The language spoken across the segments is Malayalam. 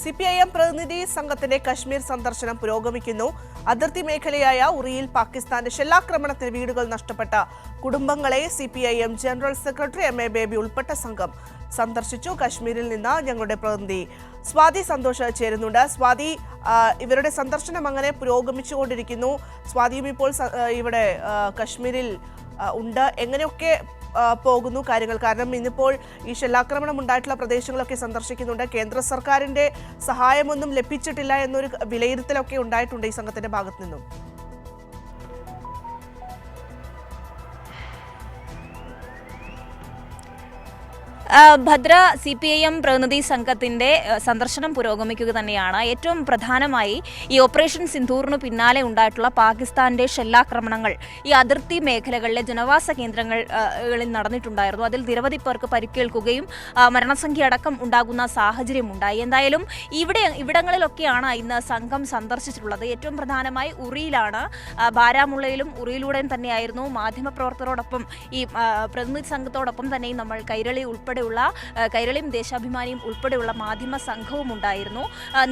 CPIM പ്രതിനിധി സംഘത്തിന്റെ കശ്മീർ സന്ദർശനം പുരോഗമിക്കുന്നു. അതിർത്തി മേഖലയായ ഉറിയിൽ പാകിസ്ഥാന്റെ ഷെല്ലാക്രമണത്തിൽ വീടുകൾ നഷ്ടപ്പെട്ട കുടുംബങ്ങളെ CPIM general secretary MA baby ഉൾപ്പെട്ട സംഘം സന്ദർശിച്ചു. കശ്മീരിൽ നിന്ന് ഞങ്ങളുടെ പ്രതിനിധി സ്വാതി സന്തോഷ് ചേരുന്നുണ്ട്. സ്വാതി, ഇവരുടെ സന്ദർശനം അങ്ങനെ പുരോഗമിച്ചുകൊണ്ടിരിക്കുന്നു. സ്വാതിയും ഇപ്പോൾ ഇവിടെ കശ്മീരിൽ ഉണ്ട്. എങ്ങനെയൊക്കെ പോകുന്നു കാര്യങ്ങൾ? കാരണം ഇന്നിപ്പോൾ ഈ ഷെല്ലാക്രമണം ഉണ്ടായിട്ടുള്ള പ്രദേശങ്ങളൊക്കെ സന്ദർശിക്കുന്നുണ്ട്. കേന്ദ്ര സർക്കാരിന്റെ സഹായമൊന്നും ലഭിച്ചിട്ടില്ല എന്നൊരു വിലയിരുത്തലൊക്കെ ഉണ്ടായിട്ടുണ്ട് ഈ സംഘത്തിന്റെ ഭാഗത്തു നിന്നും. ഭദ്ര, CPIM പ്രതിനിധി സംഘത്തിന്റെ സന്ദർശനം പുരോഗമിക്കുക തന്നെയാണ്. ഏറ്റവും പ്രധാനമായി ഈ ഓപ്പറേഷൻ സിന്ദൂറിന് പിന്നാലെ ഉണ്ടായിട്ടുള്ള പാകിസ്ഥാന്റെ ഷെല്ലാക്രമണങ്ങൾ ഈ അതിർത്തി മേഖലകളിലെ ജനവാസ കേന്ദ്രങ്ങളിൽ നടന്നിട്ടുണ്ടായിരുന്നു. അതിൽ നിരവധി പേർക്ക് പരിക്കേൽക്കുകയും മരണസംഖ്യ അടക്കം ഉണ്ടാകുന്ന സാഹചര്യമുണ്ടായി. എന്തായാലും ഇവിടങ്ങളിലൊക്കെയാണ് ഇന്ന് സംഘം സന്ദർശിച്ചിട്ടുള്ളത്. ഏറ്റവും പ്രധാനമായി ഉറിയിലാണ്. ബാരാമുള്ളയിലും ഉറിയിലൂടെയും തന്നെയായിരുന്നു മാധ്യമപ്രവർത്തകരോടൊപ്പം ഈ പ്രതിനിധി സംഘത്തോടൊപ്പം തന്നെ നമ്മൾ കൈരളിയും ദേശാഭിമാനിയും ഉൾപ്പെടെയുള്ള മാധ്യമ സംഘവും ഉണ്ടായിരുന്നു.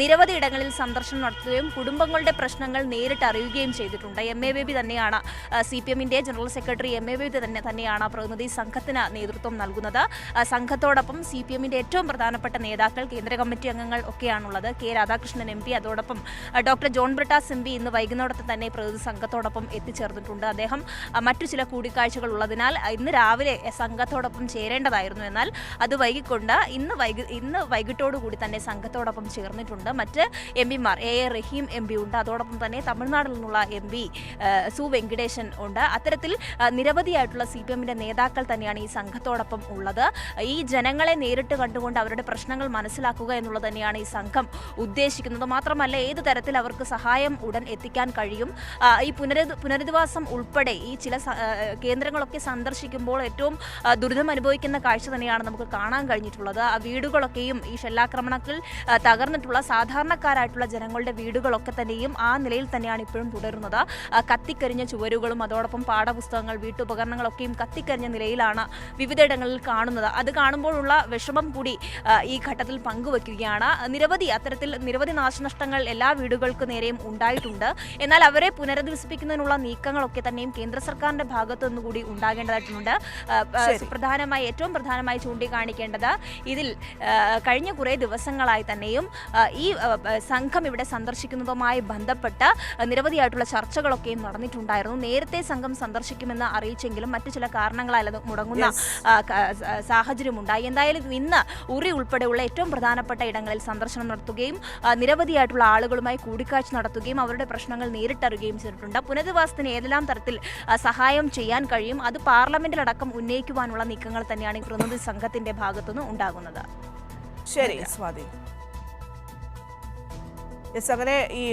നിരവധി ഇടങ്ങളിൽ സന്ദർശനം നടത്തുകയും കുടുംബങ്ങളുടെ പ്രശ്നങ്ങൾ നേരിട്ട് അറിയുകയും ചെയ്തിട്ടുണ്ട്. MA ബേബി തന്നെയാണ് CPMന്റെ ജനറൽ സെക്രട്ടറി MA ബേബി തന്നെയാണ് പ്രതിനിധി സംഘത്തിന് നേതൃത്വം നൽകുന്നത്. സംഘത്തോടൊപ്പം CPMന്റെ ഏറ്റവും പ്രധാനപ്പെട്ട നേതാക്കൾ, കേന്ദ്ര കമ്മിറ്റി അംഗങ്ങൾ ഒക്കെയാണുള്ളത്. K രാധാകൃഷ്ണൻ MP, അതോടൊപ്പം ഡോക്ടർ ജോൺ ബ്രിട്ടാസ് MP ഇന്ന് വൈകുന്നേരത്തെ തന്നെ പ്രതിനിധി സംഘത്തോടൊപ്പം എത്തിച്ചേർന്നിട്ടുണ്ട്. അദ്ദേഹം മറ്റു ചില കൂടിക്കാഴ്ചകൾ ഉള്ളതിനാൽ ഇന്ന് രാവിലെ സംഘത്തോടൊപ്പം ചേരേണ്ടതായിരുന്നു. എന്നാൽ അത് വൈകിക്കൊണ്ട് ഇന്ന് വൈകിട്ടോടുകൂടി തന്നെ സംഘത്തോടൊപ്പം ചേർന്നിട്ടുണ്ട്. മറ്റ് MPമാർ A റഹീം MP ഉണ്ട്. അതോടൊപ്പം തന്നെ തമിഴ്നാട്ടിൽ നിന്നുള്ള MP സു വെങ്കിടേശൻ ഉണ്ട്. അത്തരത്തിൽ നിരവധിയായിട്ടുള്ള CPMന്റെ നേതാക്കൾ തന്നെയാണ് ഈ സംഘത്തോടൊപ്പം ഉള്ളത്. ഈ ജനങ്ങളെ നേരിട്ട് കണ്ടുകൊണ്ട് അവരുടെ പ്രശ്നങ്ങൾ മനസ്സിലാക്കുക എന്നുള്ളത് തന്നെയാണ് ഈ സംഘം ഉദ്ദേശിക്കുന്നത്. മാത്രമല്ല, ഏത് തരത്തിൽ അവർക്ക് സഹായം ഉടൻ എത്തിക്കാൻ കഴിയും, ഈ പുനരധിവാസം ഉൾപ്പെടെ ഈ ചില കേന്ദ്രങ്ങളൊക്കെ സന്ദർശിക്കുമ്പോൾ ഏറ്റവും ദുരിതം അനുഭവിക്കുന്ന കാഴ്ച തന്നെയാണ് നമുക്ക് കാണാൻ കഴിഞ്ഞിട്ടുള്ളത്. ആ വീടുകളൊക്കെയും ഈ ഷെല്ലാക്രമണത്തിൽ തകർന്നിട്ടുള്ള സാധാരണക്കാരായിട്ടുള്ള ജനങ്ങളുടെ വീടുകളൊക്കെ തന്നെയും ആ നിലയിൽ തന്നെയാണ് ഇപ്പോഴും തുടരുന്നത്. കത്തിക്കരിഞ്ഞ ചുവരുകളും അതോടൊപ്പം പാഠപുസ്തകങ്ങൾ, വീട്ടുപകരണങ്ങളൊക്കെയും കത്തിക്കരിഞ്ഞ നിലയിലാണ് വിവിധയിടങ്ങളിൽ കാണുന്നത്. അത് കാണുമ്പോഴുള്ള വിഷമം കൂടി ഈ ഘട്ടത്തിൽ പങ്കുവെക്കുകയാണ്. അത്തരത്തിൽ നിരവധി നാശനഷ്ടങ്ങൾ എല്ലാ വീടുകൾക്ക് നേരെയും ഉണ്ടായിട്ടുണ്ട്. എന്നാൽ അവരെ പുനരധിവസിപ്പിക്കുന്നതിനുള്ള നീക്കങ്ങളൊക്കെ തന്നെയും കേന്ദ്ര സർക്കാരിന്റെ ഭാഗത്തു നിന്നുകൂടി ഉണ്ടാകേണ്ടതായിട്ടുണ്ട്. ഏറ്റവും പ്രധാനമായി ചൂണ്ടിക്കാണിക്കേണ്ടത് ഇതിൽ കഴിഞ്ഞ കുറേ ദിവസങ്ങളായി തന്നെയും ഈ സംഘം ഇവിടെ സന്ദർശിക്കുന്നതുമായി ബന്ധപ്പെട്ട് നിരവധിയായിട്ടുള്ള ചർച്ചകളൊക്കെയും നടന്നിട്ടുണ്ടായിരുന്നു. നേരത്തെ സംഘം സന്ദർശിക്കുമെന്ന് അറിയിച്ചെങ്കിലും മറ്റു ചില കാരണങ്ങളാൽ അത് മുടങ്ങുന്ന സാഹചര്യമുണ്ടായി. എന്തായാലും ഇന്ന് ഉറി ഉൾപ്പെടെയുള്ള ഏറ്റവും പ്രധാനപ്പെട്ട ഇടങ്ങളിൽ സന്ദർശനം നടത്തുകയും നിരവധിയായിട്ടുള്ള ആളുകളുമായി കൂടിക്കാഴ്ച നടത്തുകയും അവരുടെ പ്രശ്നങ്ങൾ നേരിട്ടറിയുകയും ചെയ്തിട്ടുണ്ട്. പുനരധിവാസത്തിന് ഏതെല്ലാം തരത്തിൽ സഹായം ചെയ്യാൻ കഴിയും അത് പാർലമെന്റിലടക്കം ഉന്നയിക്കുവാനുള്ള നീക്കങ്ങൾ തന്നെയാണ് ഈ പ്രതിനിധി സംഘത്തിന്റെ ഭാഗത്തുനിന്ന് ഉണ്ടാകുന്നത്. ശരി സ്വാതി. അങ്ങനെ ഈ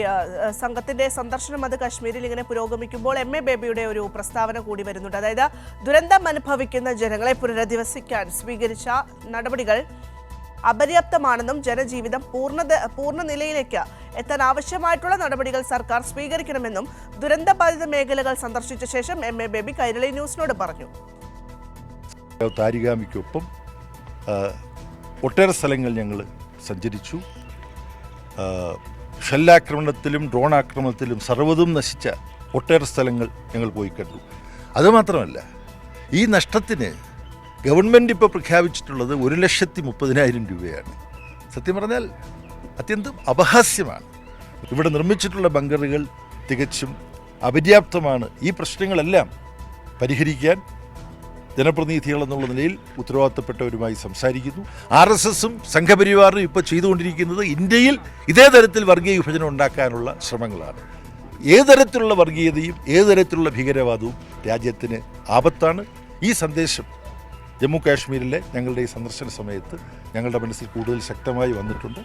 സംഘത്തിന്റെ സന്ദർശനം അത് കശ്മീരിൽ ഇങ്ങനെ പുരോഗമിക്കുമ്പോൾ MA ബേബിയുടെ ഒരു പ്രസ്താവന കൂടി വരുന്നുണ്ട്. അതായത് ദുരന്തം അനുഭവിക്കുന്ന ജനങ്ങളെ പുനരധിവസിക്കാൻ സ്വീകരിച്ച നടപടികൾ അപര്യാപ്തമാണെന്നും ജനജീവിതം പൂർണ്ണ നിലയിലേക്ക് എത്താൻ ആവശ്യമായിട്ടുള്ള നടപടികൾ സർക്കാർ സ്വീകരിക്കണമെന്നും ദുരന്തബാധിത മേഖലകൾ സന്ദർശിച്ച ശേഷം MA ബേബി കൈരളി ന്യൂസിനോട് പറഞ്ഞു. താരിഗാമിക്കൊപ്പം ഒട്ടേറെ സ്ഥലങ്ങൾ ഞങ്ങൾ സഞ്ചരിച്ചു. ഷെല്ലാക്രമണത്തിലും ഡ്രോൺ ആക്രമണത്തിലും സർവ്വതും നശിച്ച ഒട്ടേറെ സ്ഥലങ്ങൾ ഞങ്ങൾ പോയി കണ്ടു. അതുമാത്രമല്ല, ഈ നഷ്ടത്തിന് ഗവൺമെൻറ് ഇപ്പോൾ പ്രഖ്യാപിച്ചിട്ടുള്ളത് 1,30,000 രൂപയാണ്. സത്യം പറഞ്ഞാൽ അത്യന്തം അപഹാസ്യമാണ്. ഇവിടെ നിർമ്മിച്ചിട്ടുള്ള ബങ്കറുകൾ തികച്ചും അപര്യാപ്തമാണ്. ഈ പ്രശ്നങ്ങളെല്ലാം പരിഹരിക്കാൻ ജനപ്രതിനിധികൾ എന്നുള്ള നിലയിൽ ഉത്തരവാദിത്തപ്പെട്ടവരുമായി സംസാരിക്കുന്നു. RSSും സംഘപരിവാറും ഇപ്പോൾ ചെയ്തുകൊണ്ടിരിക്കുന്നത് ഇന്ത്യയിൽ ഇതേ തരത്തിൽ വർഗീയ വിഭജനം ഉണ്ടാക്കാനുള്ള ശ്രമങ്ങളാണ്. ഏത് തരത്തിലുള്ള വർഗീയതയും ഏത് തരത്തിലുള്ള ഭീകരവാദവും രാജ്യത്തിന് ആപത്താണ്. ഈ സന്ദേശം ജമ്മു കാശ്മീരിലെ ഞങ്ങളുടെ ഈ സന്ദർശന സമയത്ത് ഞങ്ങളുടെ മനസ്സിൽ കൂടുതൽ ശക്തമായി വന്നിട്ടുണ്ട്.